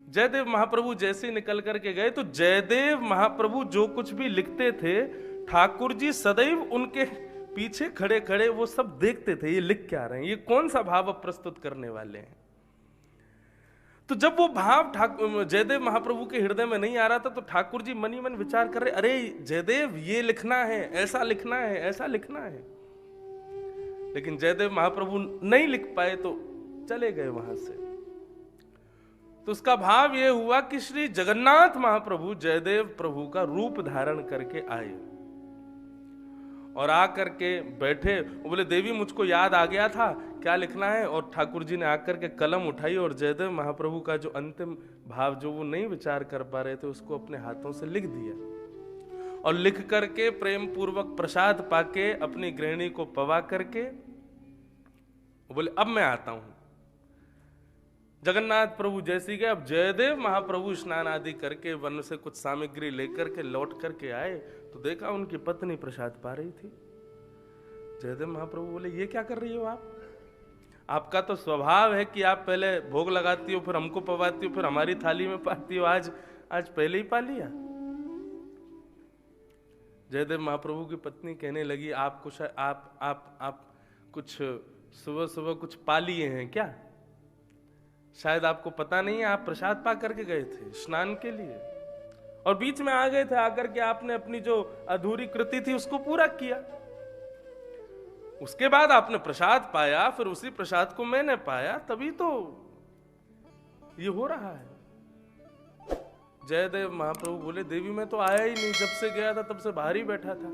जयदेव महाप्रभु जैसे निकल करके गए तो जयदेव महाप्रभु जो कुछ भी लिखते थे ठाकुर जी सदैव उनके पीछे खड़े खड़े वो सब देखते थे, ये लिख क्या रहे हैं, ये कौन सा भाव अब प्रस्तुत करने वाले हैं। तो जब वो भाव जयदेव महाप्रभु के हृदय में नहीं आ रहा था तो ठाकुर जी मन ही मन विचार कर रहे, अरे जयदेव ये लिखना है, ऐसा लिखना है, ऐसा लिखना है। लेकिन जयदेव महाप्रभु नहीं लिख पाए तो चले गए वहां से। तो उसका भाव यह हुआ कि श्री जगन्नाथ महाप्रभु जयदेव प्रभु का रूप धारण करके आए और आकर के बैठे। वो बोले देवी मुझको याद आ गया था, क्या लिखना है। और ठाकुर जी ने आकर के कलम उठाई और जयदेव महाप्रभु का जो अंतिम भाव जो वो नहीं विचार कर पा रहे थे उसको अपने हाथों से लिख दिया और लिख करके प्रेम पूर्वक प्रसाद पाके अपनी गृहिणी को पवा करके वो बोले अब मैं आता हूं। जगन्नाथ प्रभु जैसी गए। अब जयदेव महाप्रभु स्नान आदि करके वन से कुछ सामग्री लेकर के लौट करके आए तो देखा उनकी पत्नी प्रसाद पा रही थी। जयदेव महाप्रभु बोले ये क्या कर रही हो आप? आपका तो स्वभाव है कि आप पहले भोग लगाती हो, फिर हमको पवाती हो, फिर हमारी थाली में पाती हो, आज पहले ही पा लिया। जयदेव महाप्रभु की पत्नी कहने लगी आप कुछ सुबह सुबह कुछ पा लिए हैं क्या? शायद आपको पता नहीं है, आप प्रसाद पा करके गए थे स्नान के लिए और बीच में आ गए थे, आकर के आपने अपनी जो अधूरी कृति थी उसको पूरा किया। उसके बाद आपने प्रसाद पाया, फिर उसी प्रसाद को मैंने पाया, तभी तो ये हो रहा है। जयदेव महाप्रभु बोले देवी मैं तो आया ही नहीं, जब से गया था तब से बाहर ही बैठा था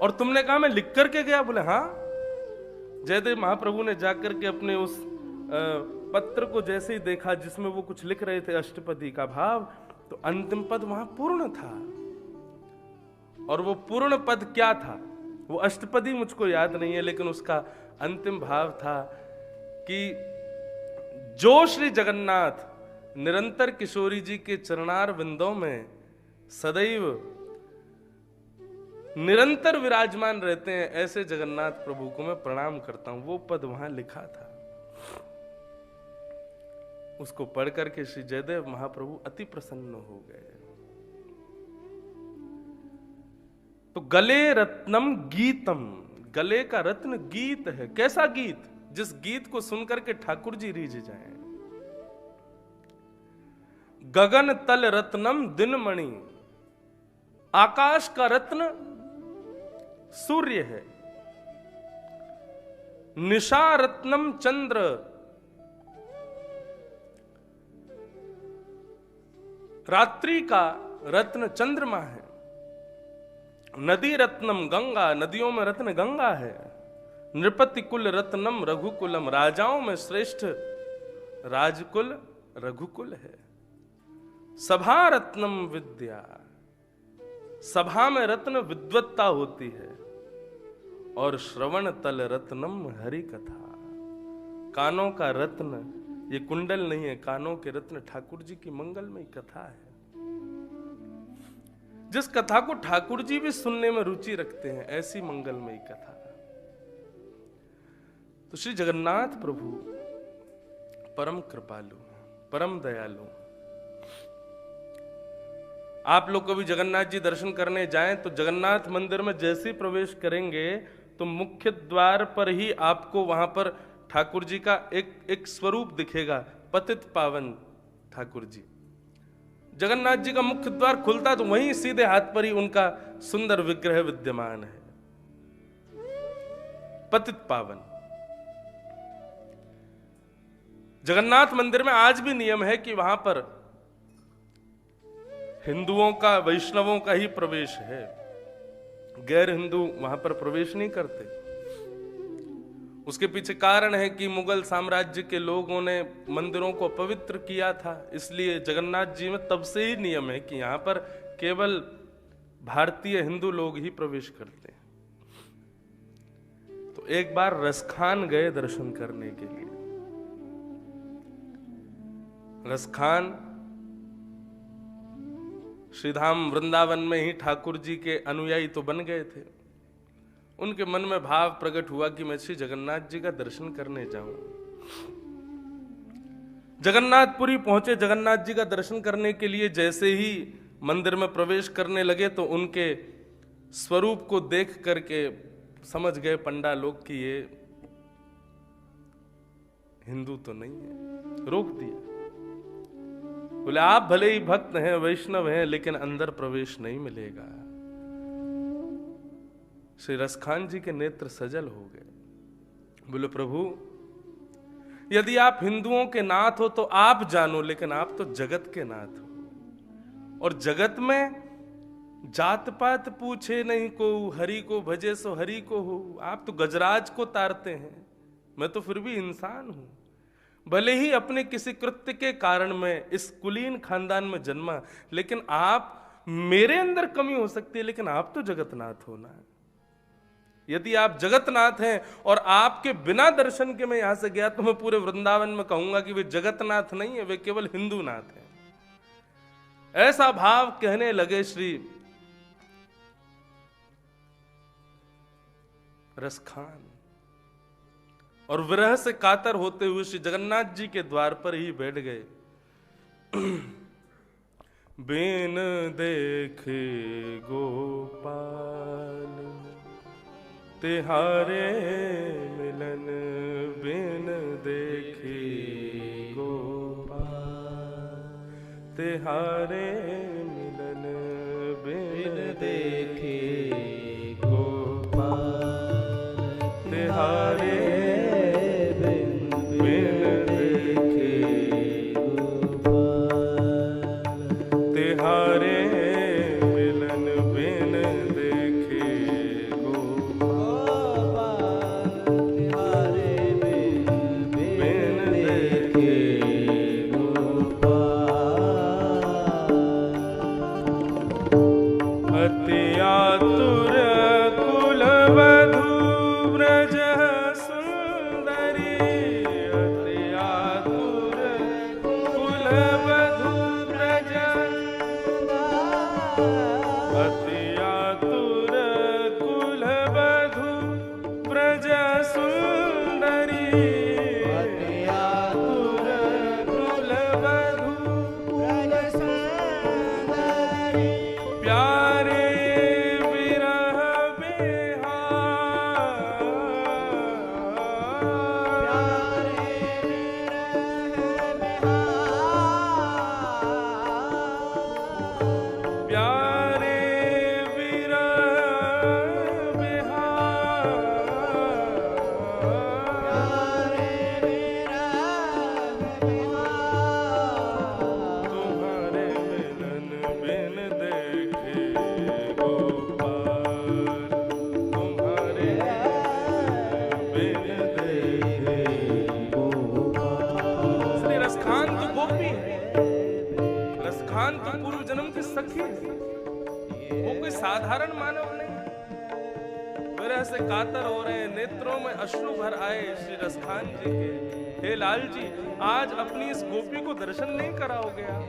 और तुमने कहा मैं लिख करके गया। बोले हाँ। जयदेव महाप्रभु ने जाकर के अपने उस पत्र को जैसे ही देखा जिसमें वो कुछ लिख रहे थे अष्टपदी का भाव, तो अंतिम पद वहां पूर्ण था। और वो पूर्ण पद क्या था, वो अष्टपदी मुझको याद नहीं है, लेकिन उसका अंतिम भाव था कि जो श्री जगन्नाथ निरंतर किशोरी जी के चरणार विंदों में सदैव निरंतर विराजमान रहते हैं, ऐसे जगन्नाथ प्रभु को मैं प्रणाम करता हूं। वो पद वहां लिखा था। उसको पढ़ करके श्री जयदेव महाप्रभु अति प्रसन्न हो गए। तो गले रत्नम गीतम, गले का रत्न गीत है। कैसा गीत? जिस गीत को सुनकर के ठाकुर जी रीझ जाएं। गगन तल रत्नम दिनमणि, आकाश का रत्न सूर्य है। निशा रत्नम चंद्र, रात्रि का रत्न चंद्रमा है। नदी रत्नम गंगा, नदियों में रत्न गंगा है। नृपति कुल रत्नम रघुकुलम, राजाओं में श्रेष्ठ राजकुल रघुकुल है। सभा रत्नम विद्या, सभा में रत्न विद्वत्ता होती है। और श्रवण तल रत्नम हरि कथा, कानों का रत्न, ये कुंडल नहीं है, कानों के रत्न ठाकुर जी की मंगलमयी कथा है। जिस कथा को ठाकुर जी भी सुनने में रुचि रखते हैं, ऐसी मंगलमयी कथा। तो श्री जगन्नाथ प्रभु परम कृपालु, परम दयालु। आप लोग कभी जगन्नाथ जी दर्शन करने जाएं तो जगन्नाथ मंदिर में जैसे प्रवेश करेंगे तो मुख्य द्वार पर ही आपको वहां पर ठाकुर जी का एक स्वरूप दिखेगा, पतित पावन ठाकुर जी। जगन्नाथ जी का मुख्य द्वार खुलता तो वहीं सीधे हाथ पर ही उनका सुंदर विग्रह विद्यमान है, पतित पावन। जगन्नाथ मंदिर में आज भी नियम है कि वहां पर हिंदुओं का, वैष्णवों का ही प्रवेश है, गैर हिंदू वहां पर प्रवेश नहीं करते। उसके पीछे कारण है कि मुगल साम्राज्य के लोगों ने मंदिरों को पवित्र किया था, इसलिए जगन्नाथ जी में तब से ही नियम है कि यहां पर केवल भारतीय हिंदू लोग ही प्रवेश करते हैं। तो एक बार रसखान गए दर्शन करने के लिए। रसखान श्रीधाम वृंदावन में ही ठाकुर जी के अनुयायी तो बन गए थे। उनके मन में भाव प्रकट हुआ कि मैं श्री जगन्नाथ जी का दर्शन करने जाऊं। जगन्नाथपुरी पहुंचे, जगन्नाथ जी का दर्शन करने के लिए जैसे ही मंदिर में प्रवेश करने लगे तो उनके स्वरूप को देख करके समझ गए पंडा लोग कि ये हिंदू तो नहीं है, रोक दिया। बोले आप भले ही भक्त हैं, वैष्णव हैं, लेकिन अंदर प्रवेश नहीं मिलेगा। श्री रसखान जी के नेत्र सजल हो गए। बोले प्रभु, यदि आप हिंदुओं के नाथ हो तो आप जानो, लेकिन आप तो जगत के नाथ हो, और जगत में जात पात पूछे नहीं को, हरि को भजे सो हरि को हो। आप तो गजराज को तारते हैं, मैं तो फिर भी इंसान हूं। भले ही अपने किसी कृत्य के कारण मैं इस कुलीन खानदान में जन्मा, लेकिन आप, मेरे अंदर कमी हो सकती है, लेकिन आप तो जगतनाथ होना है। यदि आप जगतनाथ हैं और आपके बिना दर्शन के मैं यहां से गया तो मैं पूरे वृंदावन में कहूंगा कि वे जगतनाथ नहीं है, वे केवल हिंदूनाथ हैं। ऐसा भाव कहने लगे श्री रसखान, और विरह से कातर होते हुए श्री जगन्नाथ जी के द्वार पर ही बैठ गए। बिन देखे गोपाल तिहारे मिलन, बिन देखे गोपाल तिहारे मिलन, बिन देखे गोपाल तिहारे साधारण मानव नहीं। विरह से कातर हो रहे हैं, नेत्रों में अश्रु भर आए श्री रसखान जी के। हे लाल जी, आज अपनी इस गोपी को दर्शन नहीं कराओगे आप?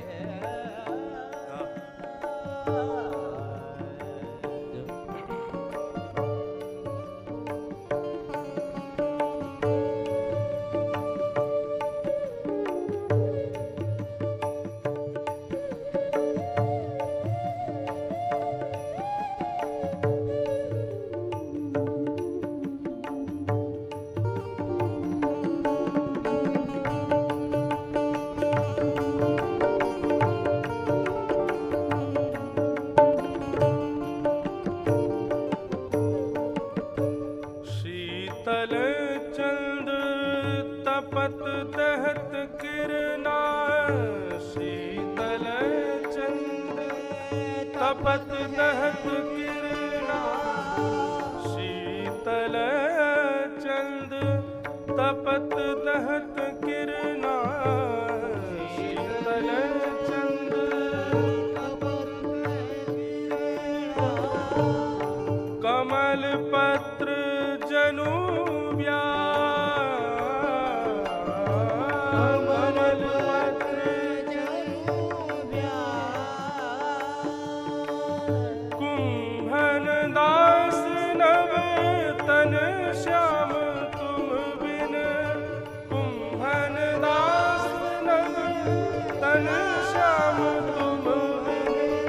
तन श्याम तुम बिन,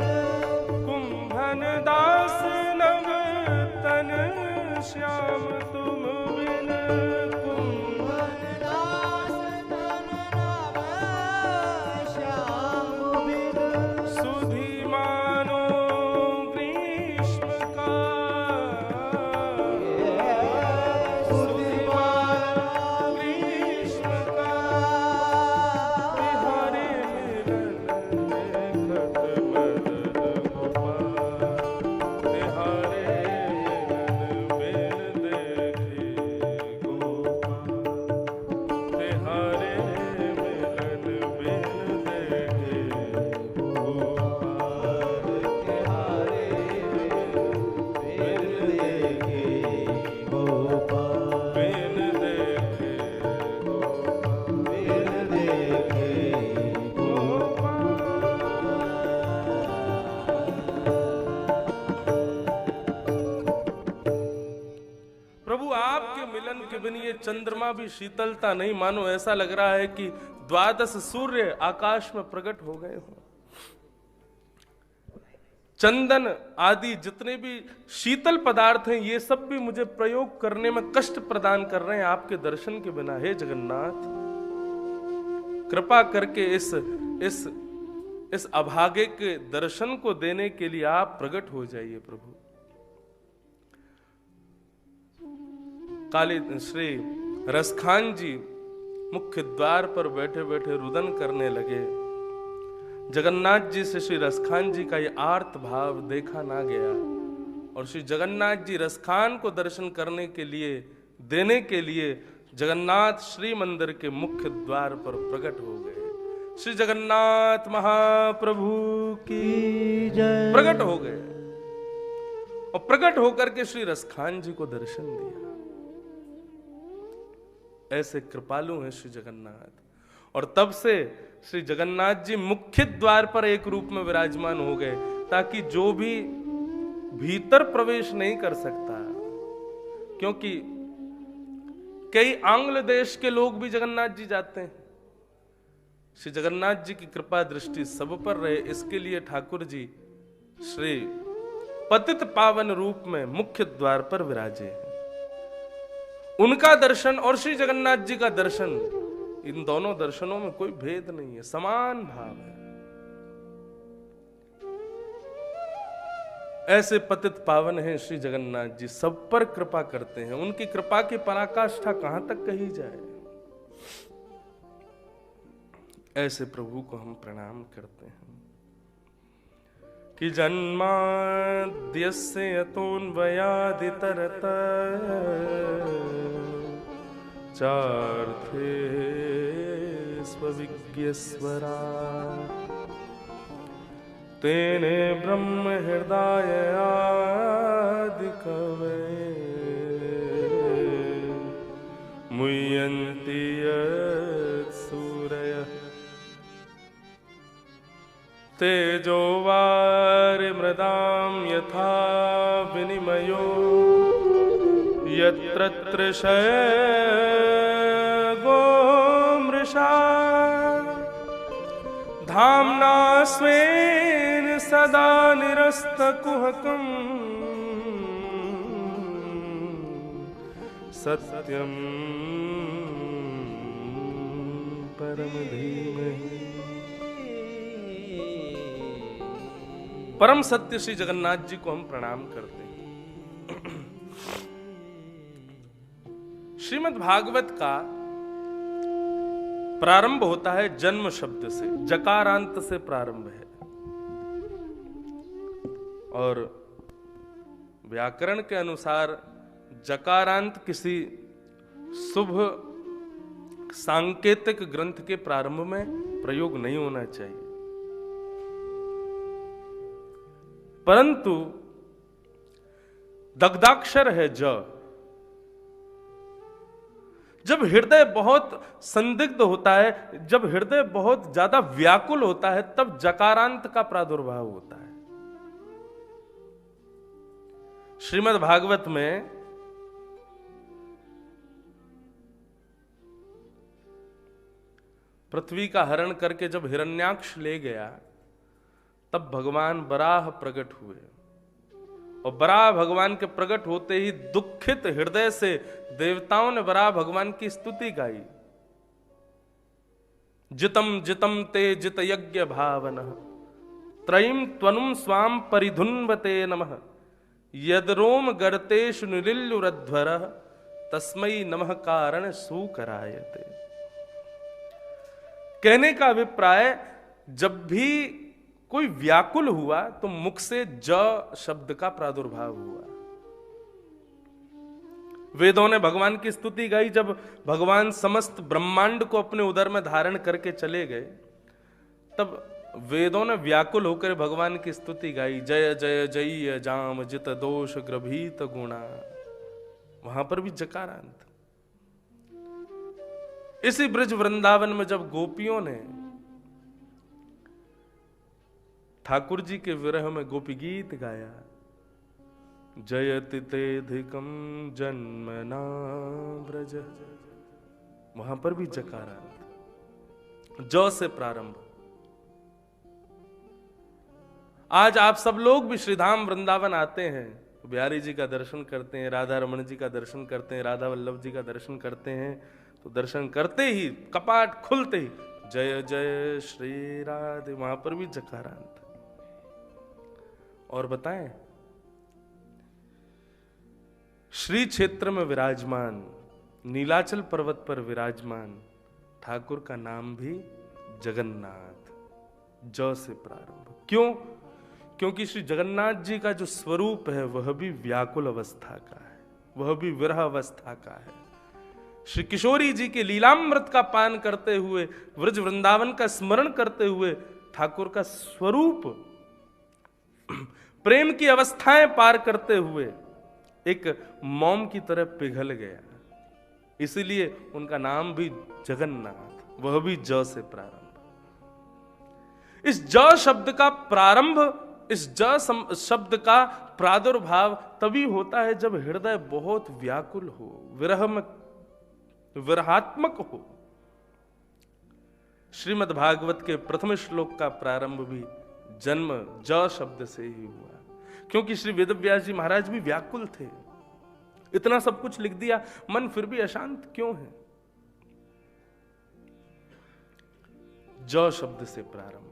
कुंभन दास नव तन श्याम तुम बिन, कुंभन दास तन नव श्याम बिन, सुधि मानो ग्रीष्म का, सुधि मानो ग्रीष्म का, बिहारी मिलन देखत मदन गोपाल, बिहारी मिलन बिन देखे गोपाल, बिहारी मिलन बिन देखे गोपाल, बिहारी बिन देखे गोपाल, बिन देखे गोपाल, बिन देखे गोपाल। प्रभु आपके मिलन के बिन ये चंद्रमा भी शीतलता नहीं, मानो ऐसा लग रहा है कि 12 सूर्य आकाश में प्रकट हो गए हो। चंदन आदि जितने भी शीतल पदार्थ हैं ये सब भी मुझे प्रयोग करने में कष्ट प्रदान कर रहे हैं आपके दर्शन के बिना। हे जगन्नाथ, कृपा करके इस अभागे के दर्शन को देने के लिए आप प्रकट हो जाइए प्रभु। काली श्री रसखान जी मुख्य द्वार पर बैठे बैठे रुदन करने लगे। जगन्नाथ जी से श्री रसखान जी का ये आर्त भाव देखा ना गया और श्री जगन्नाथ जी रसखान को दर्शन करने के लिए देने के लिए जगन्नाथ श्री मंदिर के मुख्य द्वार पर प्रकट हो गए। श्री जगन्नाथ महाप्रभु की जय। प्रकट हो गए और प्रकट होकर के श्री रसखान जी को दर्शन दिया। ऐसे कृपालु हैं श्री जगन्नाथ। और तब से श्री जगन्नाथ जी मुख्य द्वार पर एक रूप में विराजमान हो गए ताकि जो भी भीतर प्रवेश नहीं कर सकता, क्योंकि कई आंग्ल देश के लोग भी जगन्नाथ जी जाते हैं, श्री जगन्नाथ जी की कृपा दृष्टि सब पर रहे, इसके लिए ठाकुर जी श्री पतित पावन रूप में मुख्य द्वार पर विराजे हैं। उनका दर्शन और श्री जगन्नाथ जी का दर्शन, इन दोनों दर्शनों में कोई भेद नहीं है, समान भाव है। ऐसे पतित पावन हैं श्री जगन्नाथ जी, सब पर कृपा करते हैं। उनकी कृपा की पराकाष्ठा कहां तक कही जाए। ऐसे प्रभु को हम प्रणाम करते हैं कि जन्माद्यस्य यतोऽन्वयादितरत चार्थे स्वविज्ञस्वरा तेने ब्रह्म हृदय आदि कवये मुह्यन्ति यत्सूरयः तेजो वारिमृदां यथा विनिमयो यत्र तृषयगो मृषा धाम्ना स्वेन सदा निरस्तकुहकम् सत्यं परम धीमहि। परम सत्य श्री जगन्नाथ जी को हम प्रणाम करते हैं। श्रीमद् भागवत का प्रारंभ होता है जन्म शब्द से, जकारांत से प्रारंभ है। और व्याकरण के अनुसार जकारांत किसी शुभ सांकेतिक ग्रंथ के प्रारंभ में प्रयोग नहीं होना चाहिए, परंतु दग्धाक्षर है जब हृदय बहुत संदिग्ध होता है, जब हृदय बहुत ज्यादा व्याकुल होता है, तब जकारांत का प्रादुर्भाव होता है। श्रीमद् भागवत में पृथ्वी का हरण करके जब हिरण्याक्ष ले गया, तब भगवान वराह प्रकट हुए, और वराह भगवान के प्रकट होते ही दुखित हृदय से देवताओं ने वराह भगवान की स्तुति गाई। जितम जितम ते जित यज्ञ भावनः त्रयीम त्वनुम स्वाम परिधुन्वते नमः यदरोम गर्तेषु निलिल्युरध्वरः तस्मै नमः कारण सुकरायते। कहने का अभिप्राय, जब भी कोई व्याकुल हुआ तो मुख से ज शब्द का प्रादुर्भाव हुआ। वेदों ने भगवान की स्तुति गाई। जब भगवान समस्त ब्रह्मांड को अपने उदर में धारण करके चले गए, तब वेदों ने व्याकुल होकर भगवान की स्तुति गाई। जय जय जय जाम जित दोष ग्रभीत गुणा, वहां पर भी जकारांत। इसी ब्रज वृंदावन में जब गोपियों ने ठाकुर जी के विरह में गोपी गीत गाया, जयति तेधिकम जन्मना ब्रज, वहां पर भी जकारांत, ज से प्रारंभ। आज आप सब लोग भी श्रीधाम वृंदावन आते हैं, बिहारी जी का दर्शन करते हैं, राधा रमन जी का दर्शन करते हैं, राधा वल्लभ जी का दर्शन करते हैं, तो दर्शन करते ही कपाट खुलते ही जय जय श्री राधे, वहां पर भी जकारांत। और बताएं, श्री क्षेत्र में विराजमान, नीलाचल पर्वत पर विराजमान ठाकुर का नाम भी जगन्नाथ, ज से प्रारंभ। क्यों? क्योंकि श्री जगन्नाथ जी का जो स्वरूप है वह भी व्याकुल अवस्था का है, वह भी विरह अवस्था का है। श्री किशोरी जी के लीलामृत का पान करते हुए, व्रज वृंदावन का स्मरण करते हुए ठाकुर का स्वरूप प्रेम की अवस्थाएं पार करते हुए एक मोम की तरह पिघल गया। इसीलिए उनका नाम भी जगन्नाथ, वह भी ज से प्रारंभ। इस ज शब्द का प्रारंभ, इस ज शब्द का प्रादुर्भाव तभी होता है जब हृदय बहुत व्याकुल हो, विरह में विरहात्मक हो। श्रीमद् भागवत के प्रथम श्लोक का प्रारंभ भी जन्म ज शब्द से ही हुआ, क्योंकि श्री वेदव्यास जी महाराज भी व्याकुल थे। इतना सब कुछ लिख दिया, मन फिर भी अशांत क्यों है? ज शब्द से प्रारंभ।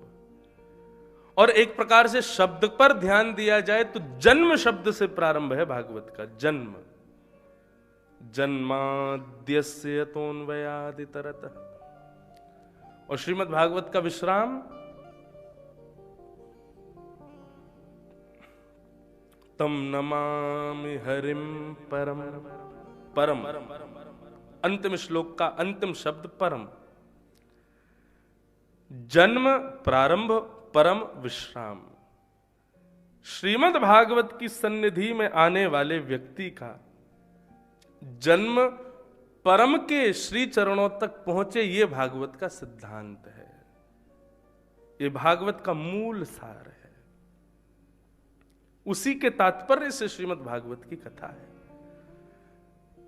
और एक प्रकार से शब्द पर ध्यान दिया जाए तो जन्म शब्द से प्रारंभ है भागवत का। जन्म, जन्माद्यस्य तोन्वयादितरतः। और श्रीमद् भागवत का विश्राम तम नमामि हरिम परम, परम, अंतिम श्लोक का अंतिम शब्द परम। जन्म प्रारंभ, परम विश्राम। श्रीमद् भागवत की सन्निधि में आने वाले व्यक्ति का जन्म परम के श्री चरणों तक पहुंचे, ये भागवत का सिद्धांत है, ये भागवत का मूल सार है। उसी के तात्पर्य से श्रीमद् भागवत की कथा है।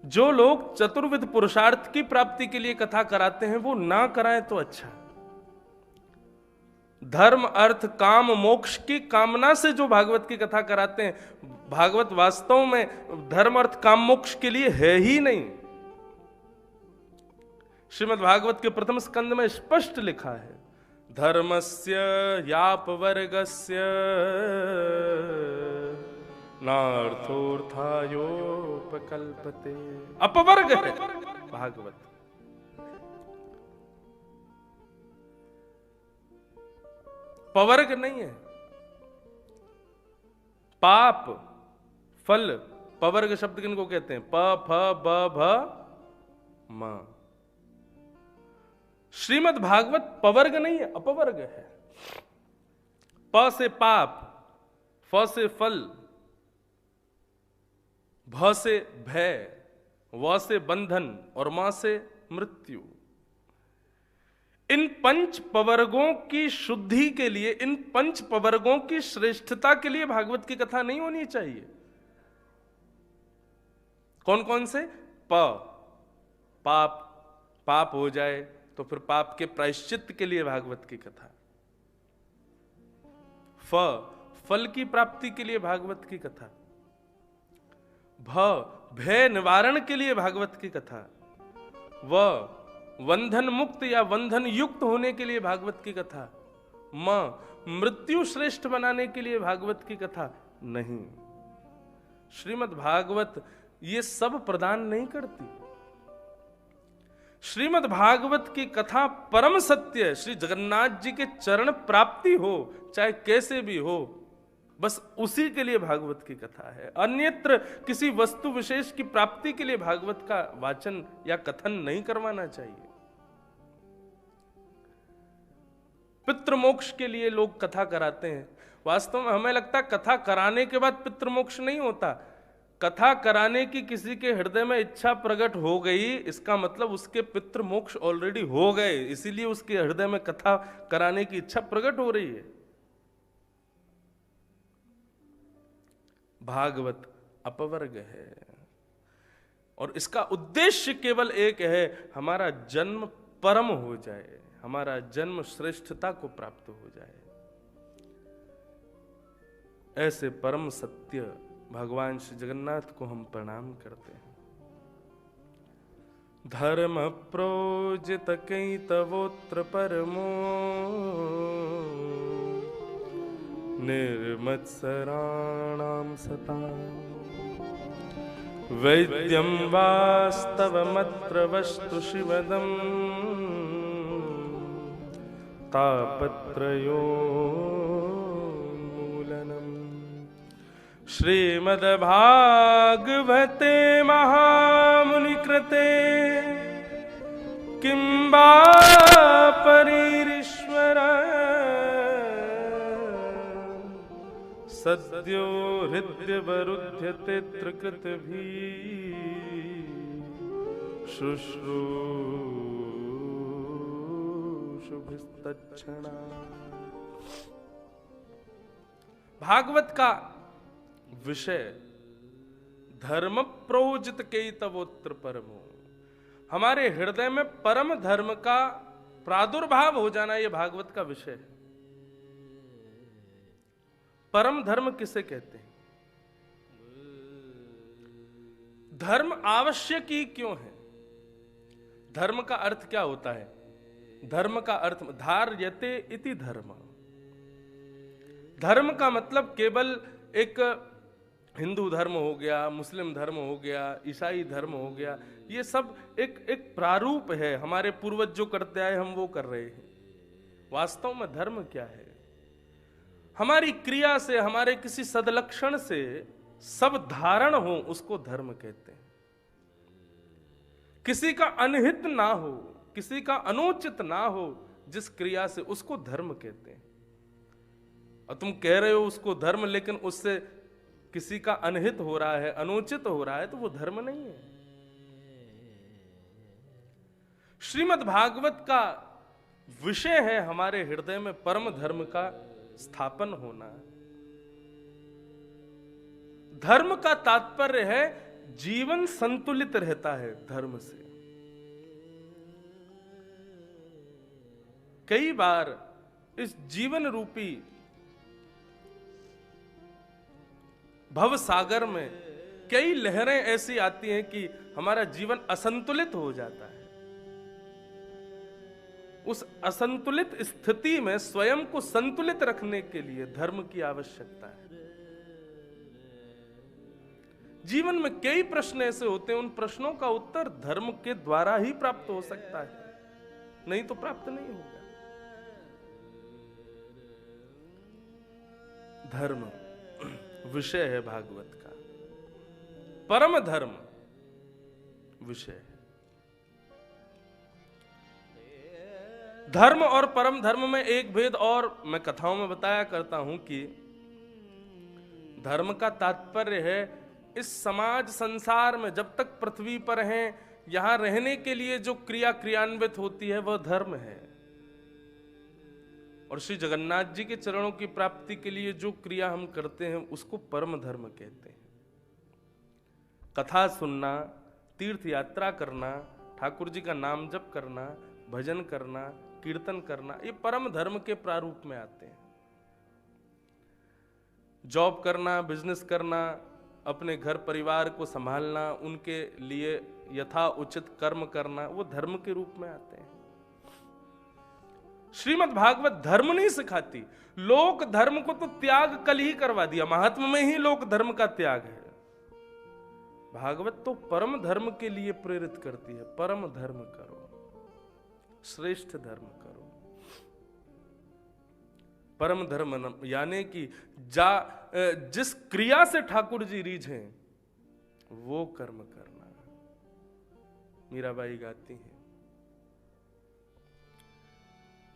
जो लोग चतुर्विध पुरुषार्थ की प्राप्ति के लिए कथा कराते हैं वो ना कराएं तो अच्छा। धर्म अर्थ काम मोक्ष की कामना से जो भागवत की कथा कराते हैं, भागवत वास्तव में धर्म अर्थ काम मोक्ष के लिए है ही नहीं। श्रीमद् भागवत के प्रथम स्कंद में स्पष्ट लिखा है, धर्मस्य यापवर्गस्य नार्थोर्थायोपकल्पते। अपवर्ग है भागवत, पवर्ग नहीं है। पाप फल, पवर्ग शब्द किनको कहते हैं? प फ ब भ म। श्रीमद् भागवत पवर्ग नहीं है, अपवर्ग है। प से पाप, फ से फल, भ से भय, व से बंधन और म से मृत्यु। इन पंच पवर्गों की शुद्धि के लिए, इन पंच पवर्गों की श्रेष्ठता के लिए भागवत की कथा नहीं होनी चाहिए। कौन कौन से? प, पाप, पाप हो जाए तो फिर पाप के प्रायश्चित के लिए भागवत की कथा। फल की प्राप्ति के लिए भागवत की कथा। भय निवारण के लिए भागवत की कथा। बंधन मुक्त या बंधन युक्त होने के लिए भागवत की कथा। मृत्यु श्रेष्ठ बनाने के लिए भागवत की कथा नहीं। श्रीमद् भागवत ये सब प्रदान नहीं करती। श्रीमद् भागवत की कथा परम सत्य, श्री जगन्नाथ जी के चरण प्राप्ति हो, चाहे कैसे भी हो, बस उसी के लिए भागवत की कथा है। अन्यत्र किसी वस्तु विशेष की प्राप्ति के लिए भागवत का वाचन या कथन नहीं करवाना चाहिए। पितृमोक्ष के लिए लोग कथा कराते हैं। वास्तव में हमें लगता है कथा कराने के बाद पितृमोक्ष नहीं होता। कथा कराने की किसी के हृदय में इच्छा प्रकट हो गई, इसका मतलब उसके पितृमोक्ष ऑलरेडी हो गए, इसीलिए उसके हृदय में कथा कराने की इच्छा प्रकट हो रही है। भागवत अपवर्ग है और इसका उद्देश्य केवल एक है, हमारा जन्म परम हो जाए, हमारा जन्म श्रेष्ठता को प्राप्त हो जाए। ऐसे परम सत्य भगवान श्री जगन्नाथ को हम प्रणाम करते हैं। धर्म प्रोजित कैतवोत्र परमो निर्मत्सराणां सताम् वैद्यं वास्तवमत्र वस्तु शिवदम् तापत्रयोन्मूलनम्। श्रीमद्भागवते महामुनिकृते किं वा परीरीश्वर सद्यो हृद्यवरुध्यते त्रिकृतभिः शुश्रूषुभिस्तच्छणा। भागवत का विषय धर्म प्रोजित कैतवोत्र परमो, हमारे हृदय में परम धर्म का प्रादुर्भाव हो जाना, यह भागवत का विषय है। परम धर्म किसे कहते हैं? धर्म आवश्यक ही क्यों है? धर्म का अर्थ क्या होता है? धर्म का अर्थ धार्यते इति धर्म। धर्म का मतलब केवल एक हिंदू धर्म हो गया, मुस्लिम धर्म हो गया, ईसाई धर्म हो गया, ये सब एक प्रारूप है। हमारे पूर्वज जो करते आए हम वो कर रहे हैं। वास्तव में धर्म क्या है? हमारी क्रिया से, हमारे किसी सदलक्षण से सब धारण हो, उसको धर्म कहते हैं। किसी का अनहित ना हो, किसी का अनुचित ना हो जिस क्रिया से, उसको धर्म कहते हैं। और तुम कह रहे हो उसको धर्म, लेकिन उससे किसी का अनहित हो रहा है, अनुचित हो रहा है, तो वो धर्म नहीं है। श्रीमद् भागवत का विषय है हमारे हृदय में परम धर्म का स्थापन होना। धर्म का तात्पर्य है जीवन संतुलित रहता है धर्म से। कई बार इस जीवन रूपी भव सागर में कई लहरें ऐसी आती हैं कि हमारा जीवन असंतुलित हो जाता है। उस असंतुलित स्थिति में स्वयं को संतुलित रखने के लिए धर्म की आवश्यकता है। जीवन में कई प्रश्न ऐसे होते हैं, उन प्रश्नों का उत्तर धर्म के द्वारा ही प्राप्त हो सकता है, नहीं तो प्राप्त नहीं होगा। धर्म विषय है भागवत का, परम धर्म विषय है। धर्म और परम धर्म में एक भेद और मैं कथाओं में बताया करता हूं कि धर्म का तात्पर्य है इस समाज संसार में जब तक पृथ्वी पर हैं, यहां रहने के लिए जो क्रिया क्रियान्वित होती है वह धर्म है। और श्री जगन्नाथ जी के चरणों की प्राप्ति के लिए जो क्रिया हम करते हैं उसको परम धर्म कहते हैं। कथा सुनना, तीर्थ यात्रा करना, ठाकुर जी का नाम जप करना, भजन करना, कीर्तन करना, ये परम धर्म के प्रारूप में आते हैं। जॉब करना, बिजनेस करना, अपने घर परिवार को संभालना, उनके लिए यथा उचित कर्म करना, वो धर्म के रूप में आते हैं। श्रीमद् भागवत धर्म नहीं सिखाती, लोक धर्म को तो त्याग कल ही करवा दिया, महात्मा में ही लोक धर्म का त्याग है। भागवत तो परम धर्म के लिए प्रेरित करती है, परम धर्म करो, श्रेष्ठ धर्म करो। परम धर्म यानी कि जिस क्रिया से ठाकुर जी रीझें वो कर्म करना। मीराबाई गाती हैं,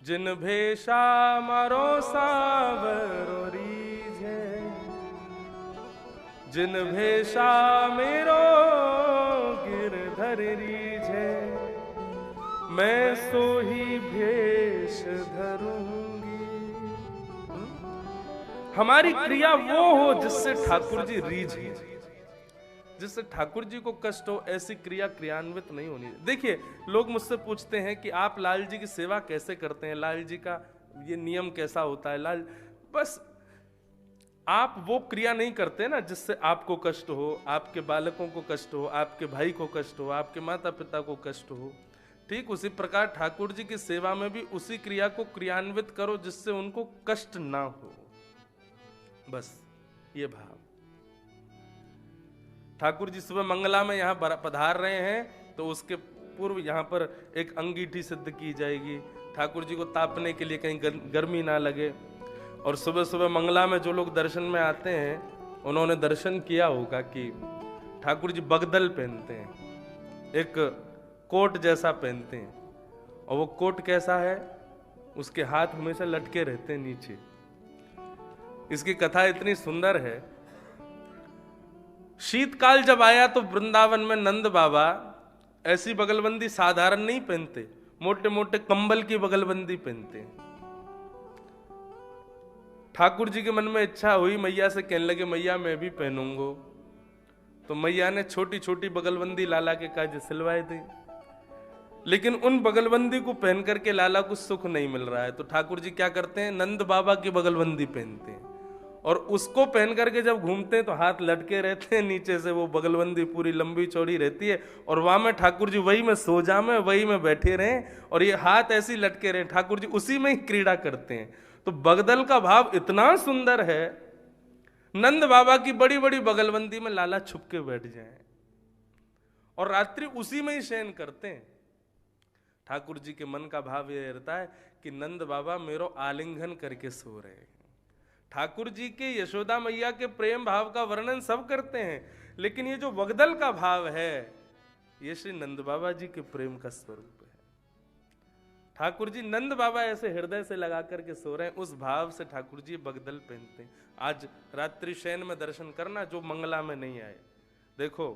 जिन भेषा मारो सावरो रीझे, जिन भेषा मेरो गिरधर रीझे, मैं सो ही भेष धरूंगी। हमारी क्रिया वो हो जिससे ठाकुर जी रीझे, जिससे ठाकुर जी को कष्ट हो, ऐसी क्रिया क्रियान्वित नहीं होनी। देखिए, लोग मुझसे पूछते हैं कि आप लाल जी की सेवा कैसे करते हैं, लाल जी का ये नियम कैसा होता है। लाल, बस आप वो क्रिया नहीं करते ना जिससे आपको कष्ट हो, आपके बालकों को कष्ट हो, आपके भाई को कष्ट हो, आपके माता पिता को कष्ट हो। ठीक उसी प्रकार ठाकुर जी की सेवा में भी उसी क्रिया को क्रियान्वित करो जिससे उनको कष्ट ना हो। बस ये भाव। ठाकुर जी सुबह मंगला में यहाँ पधार रहे हैं तो उसके पूर्व यहाँ पर एक अंगीठी सिद्ध की जाएगी, ठाकुर जी को तापने के लिए कहीं गर्मी ना लगे। और सुबह सुबह मंगला में जो लोग दर्शन में आते हैं उन्होंने दर्शन किया होगा कि ठाकुर जी बगदल पहनते हैं, एक कोट जैसा पहनते हैं, और वो कोट कैसा है, उसके हाथ हमेशा लटके रहते हैं नीचे। इसकी कथा इतनी सुंदर है। शीतकाल जब आया तो वृंदावन में नंद बाबा ऐसी बगलबंदी साधारण नहीं पहनते, मोटे मोटे कंबल की बगलबंदी पहनते हैं। ठाकुर जी के मन में इच्छा हुई, मैया से कहने लगे मैया मैं भी पहनूंगा। तो मैया ने छोटी छोटी बगलबंदी लाला के काज सिलवाए दी, लेकिन उन बगलबंदी को पहन करके लाला को सुख नहीं मिल रहा है। तो ठाकुर जी क्या करते हैं, नंद बाबा की बगलबंदी पहनते हैं, और उसको पहन करके जब घूमते हैं तो हाथ लटके रहते हैं नीचे से, वो बगलबंदी पूरी लंबी चौड़ी रहती है, और वहां में ठाकुर जी वही में सो जामे, वही में बैठे रहें, और ये हाथ ऐसे लटके रहे, ठाकुर जी उसी में ही क्रीड़ा करते हैं। तो बगदल का भाव इतना सुंदर है, नंद बाबा की बड़ी बड़ी बगलबंदी में लाला छुप के बैठ जाए और रात्रि उसी में ही शयन करते हैं। ठाकुर जी के मन का भाव यह रहता है कि नंद बाबा मेरो आलिंगन करके सो रहे हैं। ठाकुर जी के यशोदा मैया के प्रेम भाव का वर्णन सब करते हैं, लेकिन ये जो बगदल का भाव है ये श्री नंद बाबा जी के प्रेम का स्वरूप है। ठाकुर जी नंद बाबा ऐसे हृदय से लगा करके सो रहे हैं, उस भाव से ठाकुर जी बगदल पहनते हैं। आज रात्रि शयन में दर्शन करना जो मंगला में नहीं आए। देखो,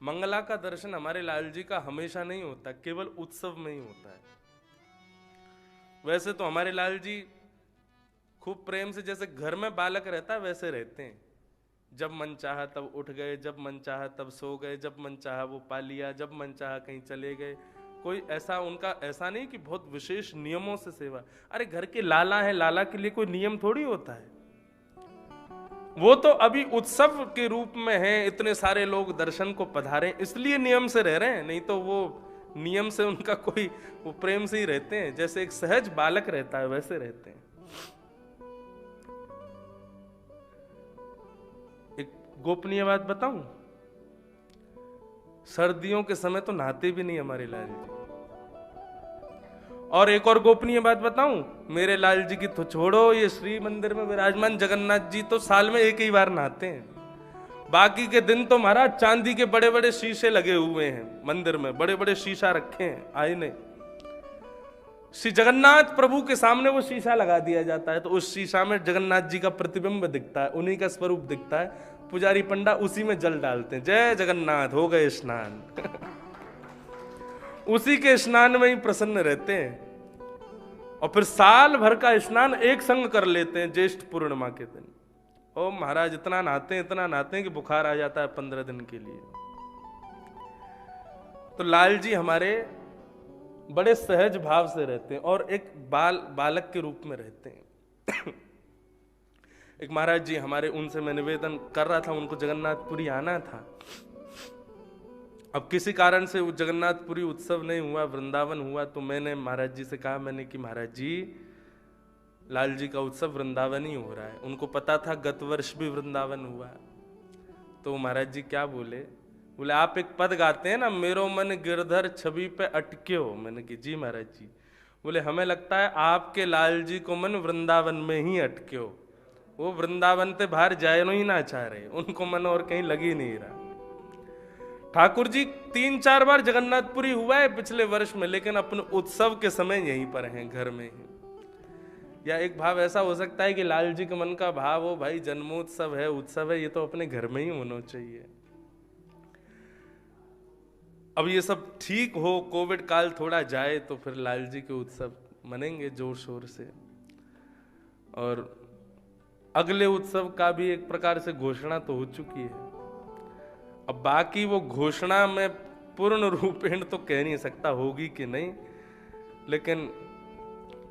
मंगला का दर्शन हमारे लाल जी का हमेशा नहीं होता, केवल उत्सव में ही होता है। वैसे तो हमारे लाल जी खूब प्रेम से, जैसे घर में बालक रहता है वैसे रहते हैं। जब मन चाहा तब उठ गए, जब मन चाहा तब सो गए, जब मन चाहा वो पा लिया, जब मन चाहा कहीं चले गए। कोई ऐसा उनका ऐसा नहीं कि बहुत विशेष नियमों से सेवा। अरे घर के लाला है, लाला के लिए कोई नियम थोड़ी होता है। वो तो अभी उत्सव के रूप में है, इतने सारे लोग दर्शन को पधारे इसलिए नियम से रह रहे हैं, नहीं तो वो नियम से उनका कोई, वो प्रेम से ही रहते हैं, जैसे एक सहज बालक रहता है वैसे रहते हैं। एक गोपनीय बात बताऊं, सर्दियों के समय तो नहाते भी नहीं हमारे लाल जी। और एक और गोपनीय बात बताऊं, मेरे लाल जी की तो छोड़ो, ये श्री मंदिर में विराजमान जगन्नाथ जी तो साल में एक ही बार नहाते हैं। बाकी के दिन तो महाराज चांदी के बड़े बड़े शीशे लगे हुए हैं मंदिर में, बड़े बड़े शीशा रखे हैं आईने। श्री जगन्नाथ प्रभु के सामने वो शीशा लगा दिया जाता है, तो उस शीशा में जगन्नाथ जी का प्रतिबिंब दिखता है, उन्हीं का स्वरूप दिखता है। पुजारी पंडा उसी में जल डालते हैं, जय जगन्नाथ हो गए स्नान। उसी के स्नान में ही प्रसन्न रहते हैं, और फिर साल भर का स्नान एक संग कर लेते हैं ज्येष्ठ पूर्णिमा के दिन। ओ महाराज इतना नहाते हैं कि बुखार आ जाता है 15 दिन के लिए। तो लाल जी हमारे बड़े सहज भाव से रहते हैं और एक बालक के रूप में रहते हैं। एक महाराज जी हमारे, उनसे मैं निवेदन कर रहा था, उनको जगन्नाथपुरी आना था। अब किसी कारण से वो जगन्नाथपुरी उत्सव नहीं हुआ, वृंदावन हुआ। तो मैंने महाराज जी से कहा, मैंने कि महाराज जी, लाल जी का उत्सव वृंदावन ही हो रहा है। उनको पता था गत वर्ष भी वृंदावन हुआ। तो महाराज जी क्या बोले, बोले आप एक पद गाते हैं ना, मेरो मन गिरधर छवि पे अटक्यो। मैंने कि जी महाराज जी। बोले हमें लगता है आपके लाल जी को मन वृंदावन में ही अटक्यो, वो वृंदावन से बाहर जाए ही ना चाह रहे, उनको मन और कहीं लग ही नहीं रहा। ठाकुर जी 3-4 बार जगन्नाथपुरी हुआ है पिछले वर्ष में, लेकिन अपने उत्सव के समय यहीं पर हैं, घर में ही। या एक भाव ऐसा हो सकता है कि लाल जी के मन का भाव हो, भाई जन्मोत्सव है, उत्सव है, ये तो अपने घर में ही होना चाहिए। अब ये सब ठीक हो, कोविड काल थोड़ा जाए, तो फिर लाल जी के उत्सव मनेंगे जोर शोर से। और अगले उत्सव का भी एक प्रकार से घोषणा तो हो चुकी है। अब बाकी वो घोषणा में पूर्ण रूपेण तो कह नहीं सकता होगी कि नहीं, लेकिन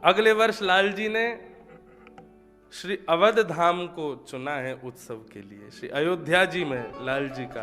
अगले वर्ष लाल जी ने श्री अवध धाम को चुना है उत्सव के लिए। श्री अयोध्या जी में लाल जी का